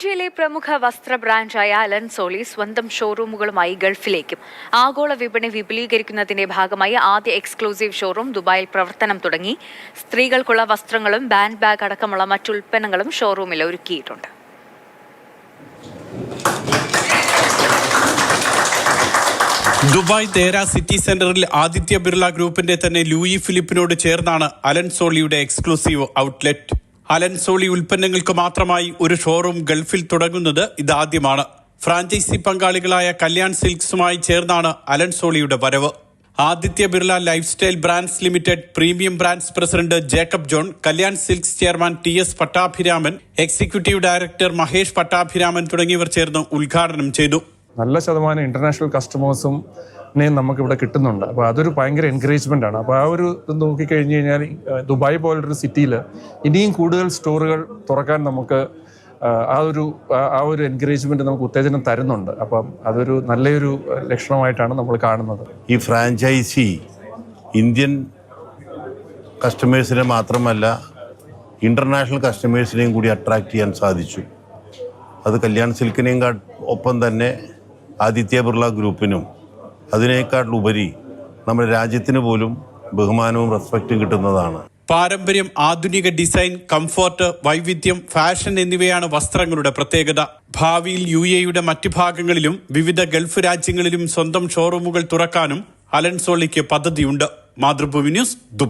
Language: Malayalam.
ഇന്ത്യയിലെ പ്രമുഖ വസ്ത്ര ബ്രാൻഡായ അലൻ സോളി സ്വന്തം ഷോറൂമുകളുമായി ഗൾഫിലേക്കും ആഗോള വിപണി വിപുലീകരിക്കുന്നതിന്റെ ഭാഗമായി ആദ്യ എക്സ്ക്ലൂസീവ് ഷോറൂം ദുബായിൽ പ്രവർത്തനം തുടങ്ങി. സ്ത്രീകൾക്കുള്ള വസ്ത്രങ്ങളും ഹാൻഡ് ബാഗ് അടക്കമുള്ള മറ്റു ഉൽപ്പന്നങ്ങളും ഷോറൂമിൽ ഒരുക്കിയിട്ടുണ്ട്. ദുബായ് ദേര സിറ്റി സെന്ററിൽ ആദിത്യ ബിർള ഗ്രൂപ്പിന്റെ തന്നെ ലൂയി ഫിലിപ്പിനോട് ചേർന്നാണ് അലൻ സോളിയുടെ എക്സ്ക്ലൂസീവ് ഔട്ട്ലെറ്റ്. അലൻ സോളി ഉൽപ്പന്നങ്ങൾക്ക് മാത്രമായി ഒരു ഷോറൂം ഗൾഫിൽ തുടങ്ങുന്നത് ഇതാദ്യമാണ്. ഫ്രാഞ്ചൈസി പങ്കാളികളായ കല്യാൺ സിൽക്സുമായി ചേർന്നാണ് അലൻ സോളിയുടെ വരവ്. Aditya Birla life style brands limited premium brands president Jacob John, Kalyan silks chairman TS Pattabhiraman, executive director Mahesh Pattabhiraman തുടങ്ങിയവർ ചേർന്ന് ഉദ്ഘാടനം ചെയ്തു. നല്ല ശതമാനം ഇന്റർനാഷണൽ കസ്റ്റമേഴ്സും നമുക്കിവിടെ കിട്ടുന്നുണ്ട്. അപ്പോൾ അതൊരു ഭയങ്കര എൻകറേജ്മെൻ്റ് ആണ്. അപ്പോൾ ആ ഒരു ഇത് നോക്കിക്കഴിഞ്ഞ് കഴിഞ്ഞാൽ ദുബായ് പോലൊരു സിറ്റിയിൽ ഇനിയും കൂടുതൽ സ്റ്റോറുകൾ തുറക്കാൻ നമുക്ക് ആ ഒരു എൻകറേജ്മെൻറ്റ് നമുക്ക് ഉത്തേജനം തരുന്നുണ്ട്. അപ്പം അതൊരു നല്ലൊരു ലക്ഷണമായിട്ടാണ് നമ്മൾ കാണുന്നത്. ഈ ഫ്രാഞ്ചൈസി ഇന്ത്യൻ കസ്റ്റമേഴ്സിനെ മാത്രമല്ല ഇൻ്റർനാഷണൽ കസ്റ്റമേഴ്സിനെയും കൂടി അട്രാക്റ്റ് ചെയ്യാൻ സാധിച്ചു. അത് കല്യാൺ സിൽക്കിനെയും ഒപ്പം തന്നെ ആദിത്യ ബിർള ഗ്രൂപ്പിനും അതിനേക്കാളുപരി നമ്മുടെ രാജ്യത്തിന് പോലും ബഹുമാനവും റെസ്പെക്റ്റും കിട്ടുന്നതാണ്. പാരമ്പര്യം, ആധുനിക ഡിസൈൻ, കംഫോർട്ട്, വൈവിധ്യം, ഫാഷൻ എന്നിവയാണ് വസ്ത്രങ്ങളുടെ പ്രത്യേകത. ഭാവിയിൽ UAE മറ്റു ഭാഗങ്ങളിലും വിവിധ ഗൾഫ് രാജ്യങ്ങളിലും സ്വന്തം ഷോറൂമുകൾ തുറക്കാനും അലൻ സോളിക്ക് പദ്ധതിയുണ്ട്. Mathrubhumi news, Dubai.